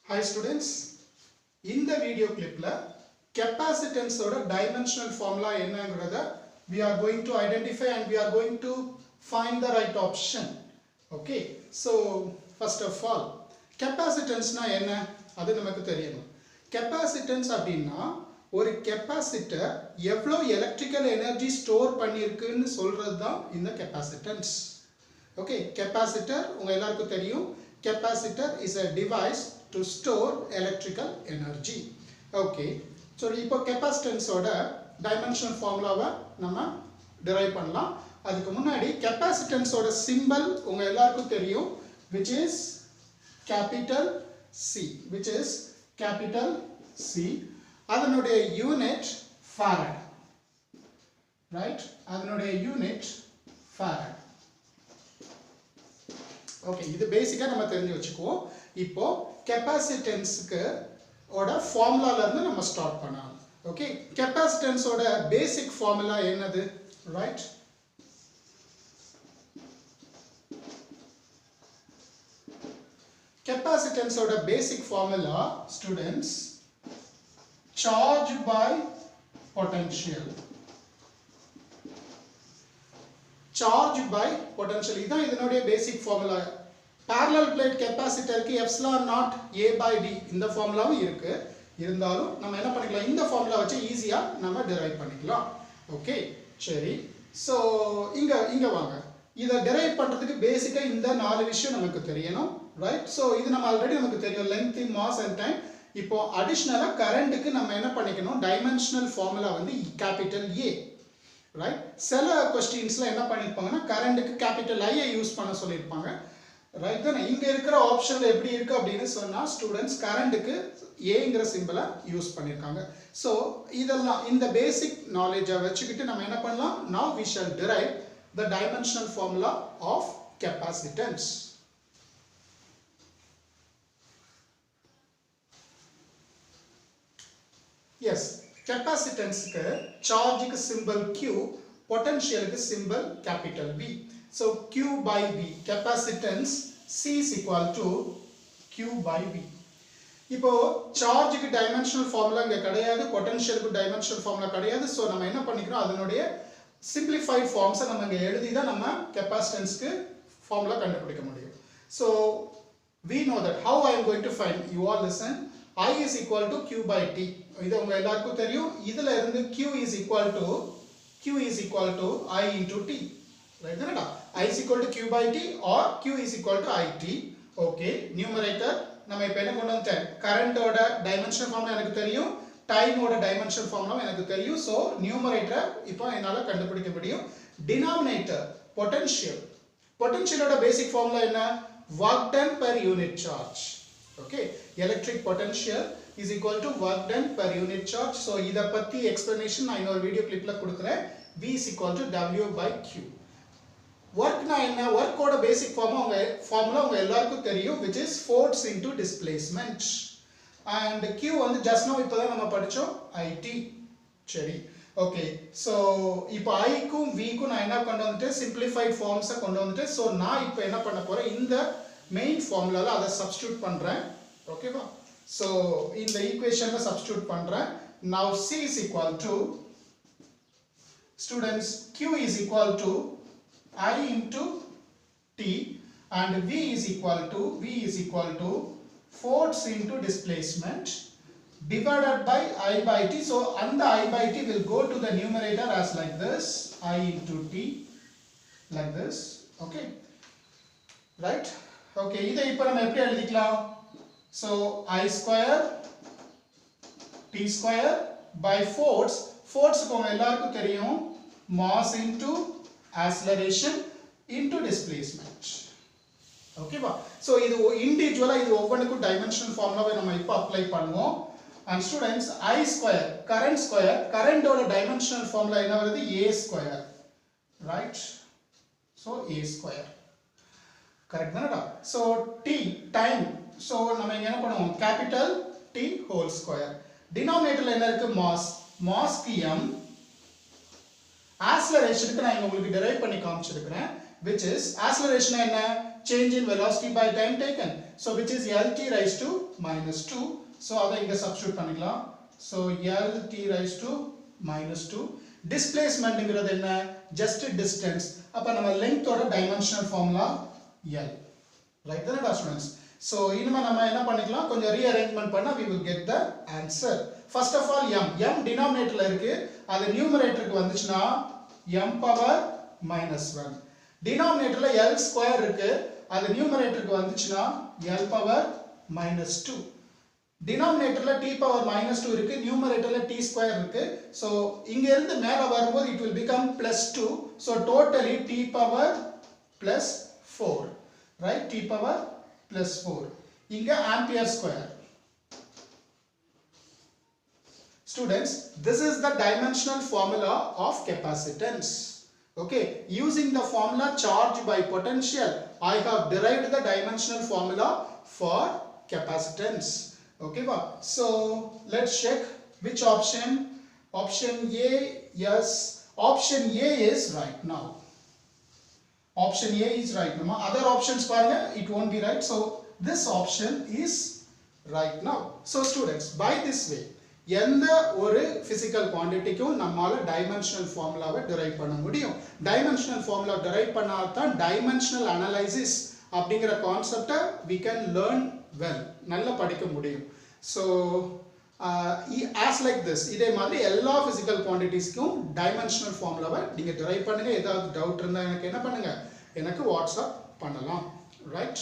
Hi students, in the video clip capacitance oda dimensional formula ennaங்கிறத we are going to identify and we are going to find the right option. Okay, so first of all capacitance na என்ன அது நமக்கு தெரியணும். capacitance அப்படினா ஒரு capacitor எவ்வளவு electrical energy store பண்ணிருக்குன்னு சொல்றது தான் இந்த capacitance. Okay, capacitor உங்க எல்லாருக்கும் தெரியும். Capacitor is a device to store electrical energy. Okay, so இப்போ capacitance ஓட dimensional formula நம்ம derive பண்ணலாம். அதுக்கு முன்னாடி capacitance ஓட symbol உங்க எல்லாருக்கும் தெரியும், which is capital C, which is capital C. அதனுடைய unit farad, right? அதனுடைய unit farad. Okay, இது பேசிக்கா நம்ம தெரிஞ்சு வச்சுக்குவோம். இப்போ capacitance-க்கு ஓட ஃபார்முலால இருந்து நம்ம ஸ்டார்ட் பண்ணலாம். Okay, capacitance ஓட பேசிக் ஃபார்முலா என்னது? Right? Capacitance ஓட பேசிக் formula students, charge by potential. Charge by potential இதான் இதனுடைய பேசிக் ஃபார்முலா. parallel plate capacitor க்கு epsilon naught a by d இந்த ஃபார்முலாவும் இருக்கு. இருந்தாலும் நம்ம என்ன பண்ணிக்கலாம், இந்த ஃபார்முலா வச்சு ஈஸியா நம்ம டெரைவ் பண்ணிக்கலாம். ஓகே, சரி. சோ இங்க வாங்க. இத டெரைவ் பண்றதுக்கு பேசிக்கா இந்த நாலு விஷயம் நமக்கு தெரியணும். ரைட்? சோ இது நம்ம ஆல்ரெடி நமக்கு தெரியும், length, mass and time. இப்போ அடிஷனலா கரண்ட்க்கு நம்ம என்ன பண்ணிக்கணும், டைமென்ஷனல் ஃபார்முலா வந்து கேபிட்டல் A. ரைட்? சில क्वेश्चंसல என்ன பண்ணிருப்பாங்கன்னா கரண்ட்க்கு கேபிட்டல் I யூஸ் பண்ண சொல்லிருப்பாங்க. ரைட் தானே? இங்க இருக்கிற ஆப்ஷன்ல எப்படி இருக்கு அப்படினு சொன்னா ஸ்டூடண்ட்ஸ் கரண்ட்க்கு Aங்கற சிம்பலை யூஸ் பண்ணிருக்காங்க. சோ இதெல்லாம் இந்த பேசிக் knowledge வச்சுக்கிட்டு நம்ம என்ன பண்ணலாம், now we shall derive the dimensional formula of capacitance. Yes, capacitance க்கு charge க்கு symbol Q, potential க்கு symbol capital V. So Q by V, capacitance C is equal to Q by V. இப்போ charge க்கு dimensional formula இங்க கிடையாது, potential க்கு dimensional formula கிடையாது. So நம்ம என்ன பண்ணிக்கிறோம், அதனுடைய simplified forms நம்ம இங்க எழுதி தான் நம்ம capacitance க்கு formula கண்டுபிடிக்க முடியும். So we know that how I am going to find, you all listen. I is equal to Q by T. இது உங்க எல்லாருக்கும் தெரியும். இதுல இருந்து Q is equal to I into T. Right? I is equal to Q by T or Q is equal to IT. Okay, numerator நம்ம இப்ப என்ன கொண்டு வந்தோம், current ஓட dimensional formula எனக்கு தெரியும், time ஓட dimensional formula எனக்கு தெரியும். So numerator இப்போ என்னால கண்டுபிடிக்க முடியும். Denominator potential ஓட basic formula என்ன, work done per unit charge. Okay, electric potential is equal to work done per unit charge. So இத பத்தி explanation நான் இன்னொரு வீடியோ கிளிப்ல கொடுக்கிறேன். V is equal to W by Q. Work na enna, work oda basic formula unga ellarukku theriyum, which is force into displacement. And Q வந்து just now இப்போதான் நம்ம படிச்சோம், IT. சரி. Okay, so இப்போ I க்கும் V க்கும் நான் என்ன கொண்டு வந்துட்டேன், simplified forms கொண்டு வந்துட்டேன். So நான் இப்போ என்ன பண்ண போறேன், இந்த main formulaல அதை substitute பண்றேன். ஓகேவா? So இந்த equationல substitute பண்றேன். Now C is equal to, students, Q is equal to I into T and V is equal to force into displacement divided by I by T. So and the I by T will go to the numerator as like this, I into T, like this. Okay, right? Okay, இதை இப்போ நம்ம எப்படி எழுதிக்கலாம், so I square T square by force உங்க எல்லாருக்கும் தெரியும், mass into acceleration into displacement. Okay ba? So இது இண்டிவிஜுவலா இது ஒவ்வொன்றுக்கும் dimensional formula நம்ம இப்போ அப்ளை பண்ணுவோம். And students, I square current ஓட dimensional formula என்ன வருது, A square. Right? So A square. Correct தானடா? So T, time. So நம்ம இங்க என்ன பண்ணுவோம், capital T whole square. Denominatorல என்ன இருக்கு, mass க்கு m, acceleration க்கு நான் உங்களுக்கு derive பண்ணி காமிச்சிருக்கிறேன், which is acceleration என்ன, change in velocity by time taken. So which is lt raised to minus 2. So அதை இங்க substitute பண்ணிக்கலாம். So lt raised to minus 2. Displacement ங்கிறது என்ன? Just distance. அப்ப நம்ம length ஓட dimensional formula L. Right தானடா students? So இனிமே நம்ம என்ன பண்ணிக்கலாம்? கொஞ்சம் rearrangement பண்ணா we will get the answer. First of all m denominatorல இருக்கு. அது numeratorக்கு வந்துச்சுனா m power minus 1. Denominatorல L square இருக்கு. அது numeratorக்கு வந்துச்சுனா L power minus 2. Denominatorல t power minus 2 இருக்கு. Numeratorல t square இருக்கு. So இங்க இருந்து மேல வரும்போது it will become plus 2. So totally t power plus 4. Right? T power plus 4. இங்க ampere square. Students, this is the dimensional formula of capacitance. Okay, using the formula charge by potential, I have derived the dimensional formula for capacitance. Okay, so let's check which option. Option A, yes. Option A is right now. Option A is right now. Other options, it won't be right. So this option is right now. So students, by this way, எந்த ஒரு physical quantityக்கும் நம்மால dimensional formulaவை derive பண்ண முடியும். Dimensional formula derive பண்ணாதான் dimensional analysis அப்படிங்கிற கான்செப்டை we can learn well. நல்லா படிக்க முடியும். So as like this, இதே மாதிரி எல்லா physical quantitiesக்கும் dimensional formulaவை நீங்க derive பண்ணுங்க. ஏதாவது டவுட் இருந்தா எனக்கு என்ன பண்ணுங்க? எனக்கு வாட்ஸ்அப் பண்ணலாம். Right?